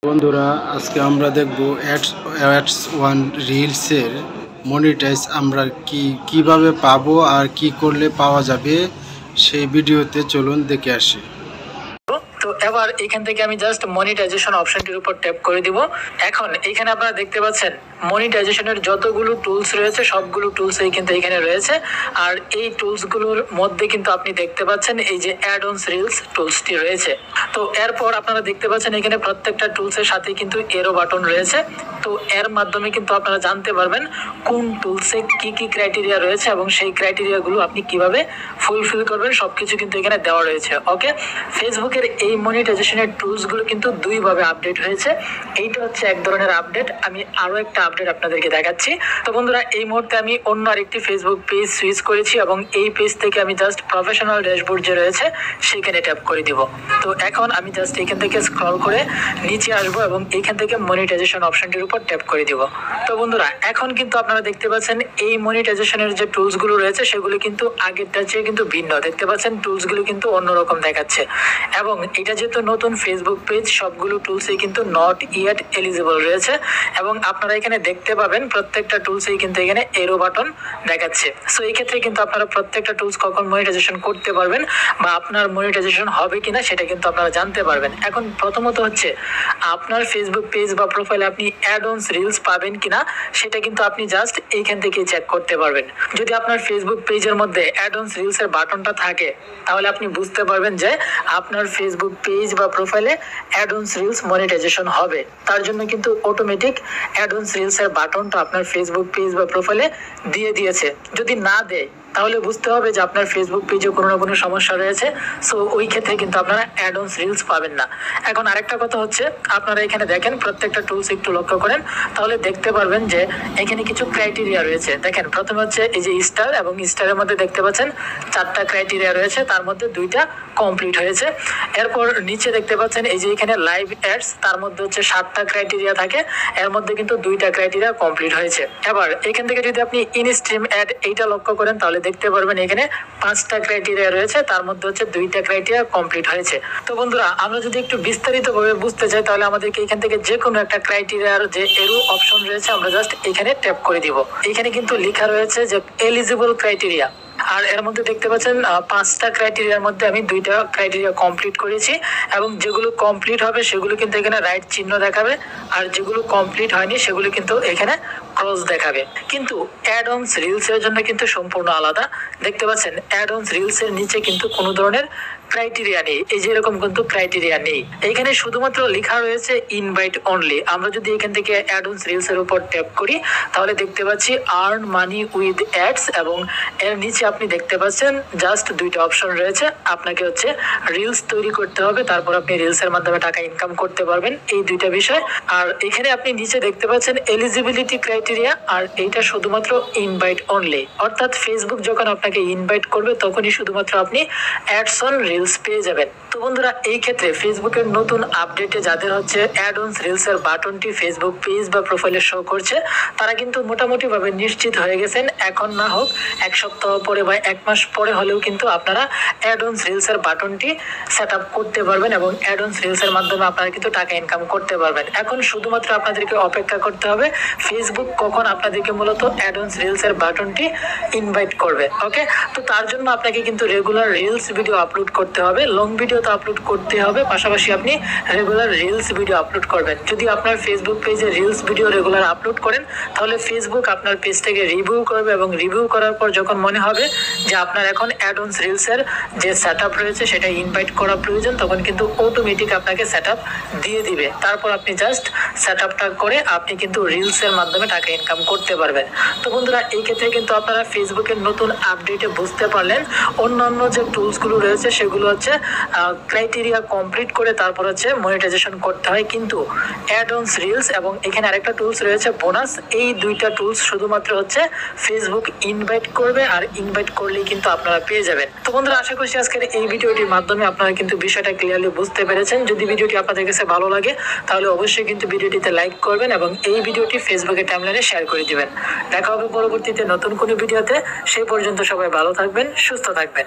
বন্ধুরা, আজকে আমরা দেখব অ্যাডস ওয়ান রিলসের মনিটাইজ আমরা কিভাবে পাবো আর কি করলে পাওয়া যাবে সেই ভিডিওতে চলুন দেখে আসি। তো এবার এখান থেকে আমি জাস্ট মনিটাইজেশন অপশনটির উপর ট্যাপ করে দিব। এখন এখানে আপনারা দেখতে পাচ্ছেন মনিটাইজেশনের যতগুলো টুলস রয়েছে সবগুলো টুলসই কিন্তু এখানে রয়েছে। আর এই টুলসগুলোর মধ্যে কিন্তু আপনি দেখতে পাচ্ছেন এই যে অ্যাড অনস রিলস টুলসটি রয়েছে। তো এরপর আপনারা দেখতে পাচ্ছেন এখানে প্রত্যেকটা টুলসের সাথে কিন্তু এরো বাটন রয়েছে। তো এর মাধ্যমে কিন্তু আপনারা জানতে পারবেন কোন টুলসে কি কি ক্রাইটেরিয়া রয়েছে এবং সেই ক্রাইটেরিয়াগুলো আপনি কিভাবে ফুলফিল করবেন সবকিছু কিন্তু এখানে দেওয়া রয়েছে। ওকে, ফেসবুকের এই মনিটাইজেশনের টুলসগুলো কিন্তু দুইভাবে আপডেট হয়েছে। এইটা হচ্ছে এক ধরনের আপডেট, আমি আরো একটা আপডেট আপনাদেরকে দেখাচ্ছি। তো বন্ধুরা, এই মুহূর্তে আমি অন্য আরেকটি ফেসবুক পেজ সুইচ করেছি এবং এই পেজ থেকে আমি জাস্ট প্রফেশনাল ড্যাশবোর্ড যে রয়েছে সেখানে ট্যাপ করে দিব। তো এখন আমি জাস্ট এখান থেকে স্ক্রল করে নিচে আসবো এবং এখান থেকে মনিটাইজেশন অপশনটির উপর ট্যাপ করে দিব। তো বন্ধুরা, এখন কিন্তু আপনারা দেখতে পাচ্ছেন এই মনিটাইজেশনের যে টুলসগুলো রয়েছে সেগুলো কিন্তু আগেরটার চেয়ে কিন্তু ভিন্ন। দেখতে পাচ্ছেন টুলসগুলো কিন্তু অন্যরকম দেখাচ্ছে এবং এটা যেহেতু নতুন ফেসবুক পেজ সবগুলো টুলসই কিন্তু নট ইয়েট এলিজিবল রয়েছে এবং আপনারা এখানে দেখতে পাবেন প্রত্যেকটা টুলসই কিন্তু এখানে এরো বাটন দেখাচ্ছে। সো এই ক্ষেত্রে কিন্তু আপনারা প্রত্যেকটা টুলস কখন মনিটাইজেশন করতে পারবেন বা আপনার মনিটাইজেশন হবে কিনা সেটা কিন্তু আপনারা জানতে পারবেন। এখন প্রথমত হচ্ছে আপনার ফেসবুক পেজ বা প্রোফাইলে আপনি অ্যাড অনস রিলস পাবেন কিনা সেটা কিন্তু আপনি জাস্ট এইখান থেকে চেক করতে পারবেন। যদি আপনার ফেসবুক পেজের মধ্যে অ্যাড অনস রিলস এর বাটনটা থাকে তাহলে আপনি বুঝতে পারবেন যে আপনার ফেসবুক পেজ বা প্রোফাইলে অ্যাড অনস রিলস মনিটাইজেশন হবে। তার জন্য কিন্তু অটোমেটিক অ্যাড অনস রিলস এর বাটনটা আপনার ফেসবুক পেজ বা প্রোফাইলে দিয়ে দিয়েছে। যদি না দেয় তাহলে বুঝতে হবে যে আপনার ফেসবুক পেজে কোনো না কোনো সমস্যা রয়েছে। সো ওই ক্ষেত্রে কিন্তু আপনারা অ্যাড অনস রিলস পাবেন না। এখন আরেকটা কথা হচ্ছে, আপনারা এখানে দেখেন প্রত্যেকটা টুলস একটু লক্ষ্য করেন তাহলে দেখতে পারবেন যে এখানে কিছু ক্রাইটেরিয়া রয়েছে। দেখেন প্রথমে হচ্ছে এই যে স্টার এবং স্টারের মধ্যে দেখতে পাচ্ছেন 4টা ক্রাইটেরিয়া রয়েছে, তার মধ্যে 2টা কমপ্লিট হয়েছে। এরপর নিচে দেখতে পাচ্ছেন এই যে এখানে লাইভ অ্যাডস, তার মধ্যে হচ্ছে 7টা ক্রাইটেরিয়া থাকে, এর মধ্যে কিন্তু 2টা ক্রাইটেরিয়া কমপ্লিট হয়েছে। এবার এখান থেকে যদি আপনি ইন স্ট্রিম অ্যাড এইটা লক্ষ্য করেন তাহলে দেখতে পারবেন এখানে 5টা ক্রাইটেরিয়া রয়েছে, তার মধ্যে হচ্ছে 2টা ক্রাইটেরিয়া কমপ্লিট হয়েছে। তো বন্ধুরা, আমরা যদি একটু বিস্তারিত ভাবে বুঝতে চাই তাহলে আমাদেরকে এখান থেকে যে কোনো একটা ক্রাইটেরিয়ার যে এরো অপশন রয়েছে আমরা জাস্ট এখানে ট্যাপ করে দিব। এখানে কিন্তু লেখা রয়েছে যে এলিজিবল ক্রাইটেরিয়া, আর এর মধ্যে দেখতে পাচ্ছেন 5টা ক্রাইটেরিয়ার মধ্যে আমি 2টা ক্রাইটেরিয়া কমপ্লিট করেছি এবং যেগুলো কমপ্লিট হবে সেগুলো কিন্তু এখানে রাইট চিহ্ন দেখাবে আর যেগুলো কমপ্লিট হয়নি সেগুলো কিন্তু এখানে ক্রস দেখাবে। কিন্তু অ্যাড অনস রিলস এর জন্য কিন্তু সম্পূর্ণ আলাদা। দেখতে পাচ্ছেন অ্যাড অনস রিলস এর নিচে কিন্তু কোনো ধরনের ক্রাইটেরিয়া নেই, এই যে এরকম কিন্তু ক্রাইটেরিয়া নেই, এখানে শুধুমাত্র লেখা রয়েছে ইনভাইট অনলি। আমরা যদি এখান থেকে অ্যাড অনস রিলস এর উপর ট্যাপ করি তাহলে দেখতে পাচ্ছি আর্ন মানি উইথ অ্যাডস এবং এর নিচে আপনি দেখতে পাচ্ছেন জাস্ট 2টা অপশন রয়েছে। আপনাকে হচ্ছে রিলস তৈরি করতে হবে, তারপর আপনি রিলস এর মাধ্যমে টাকা ইনকাম করতে পারবেন, এই 2টা বিষয়। আর এখানে আপনি নিচে দেখতে পাচ্ছেন এলিজিবিলিটি ক্রাইটেরিয়া, আর এইটা শুধুমাত্র ইনভাইট অনলি, অর্থাৎ ফেসবুক যখন আপনাকে ইনভাইট করবে তখনই শুধুমাত্র আপনি অ্যাডস অন রিলস পেয়ে যাবেন। তো বন্ধুরা, এই ক্ষেত্রে ফেসবুকের নতুন আপডেটে যাদের হচ্ছে অ্যাড অনস রিলস এর বাটনটি ফেসবুক পেজ বা প্রোফাইলে শো করছে তারা কিন্তু মোটামুটি ভাবে নিশ্চিত হয়ে গেছেন এখন না হোক 1 সপ্তাহ পরে বা 1 মাস পরে হলেও কিন্তু আপনারা অ্যাড অনস রিলস এর বাটনটি সেট আপ করতে পারবেন এবং অ্যাড অনস রিলস এর মাধ্যমে আপনারা কিন্তু টাকা ইনকাম করতে পারবেন। এখন শুধুমাত্র আপনাদেরকে অপেক্ষা করতে হবে ফেসবুক কখন আপনাদেরকে মূলত অ্যাড অনস রিলস এর বাটনটি ইনভাইট করবে। ওকে, তো তার জন্য আপনাকে কিন্তু রেগুলার রিলস ভিডিও আপলোড করতে হবে, লং ভিডিও তো আপলোড করতে হবে, পাশাপাশি আপনি রেগুলার রিলস ভিডিও আপলোড করবেন। যদি আপনার ফেসবুক পেজে রিলস ভিডিও রেগুলার আপলোড করেন তাহলে ফেসবুক আপনার পেজটাকে রিভিউ করবে এবং রিভিউ করার পর যখন মনে হবে যে আপনার এখন অ্যাড অনস রিলস এর যে সেটআপ রয়েছে সেটা ইনভাইট করা প্রয়োজন তখন কিন্তু অটোমেটিক আপনাকে সেটআপ দিয়ে দিবে। তারপর আপনি জাস্ট সেটআপটা করে আপনি কিন্তু রিলস এর মাধ্যমে টাকা ইনকাম করতে পারবেন। তো বন্ধুরা, এই ক্ষেত্রে কিন্তু আপনারা ফেসবুকের নতুন আপডেটে বুঝতে পারলেন অন্যান্য যে টুলসগুলো রয়েছে সেগুলো হচ্ছে ক্রাইটেরিয়া কমপ্লিট করে তারপর হচ্ছে মনিটাইজেশন করতে হয়, কিন্তু অ্যাড অনস রিলস এবং এখানে আরেকটা টুলস রয়েছে বোনাস, এই 2টা টুলস শুধুমাত্র হচ্ছে ফেসবুক ইনভাইট করবে আর ইনভাইট করলেই কিন্তু আপনারা পেয়ে যাবেন। তো বন্ধুরা, আশা করছি আজকের এই ভিডিওটির মাধ্যমে আপনারা কিন্তু বিষয়টা ক্লিয়ারলি বুঝতে পেরেছেন। যদি ভিডিওটি আপনাদের কাছে ভালো লাগে তাহলে অবশ্যই কিন্তু ভিডিওটিতে লাইক করবেন এবং এই ভিডিওটি ফেসবুকে টাইমলাইনে শেয়ার করে দিবেন। দেখা হবে পরবর্তীতে নতুন কোনো ভিডিওতে, সেই পর্যন্ত সবাই ভালো থাকবেন, সুস্থ থাকবেন।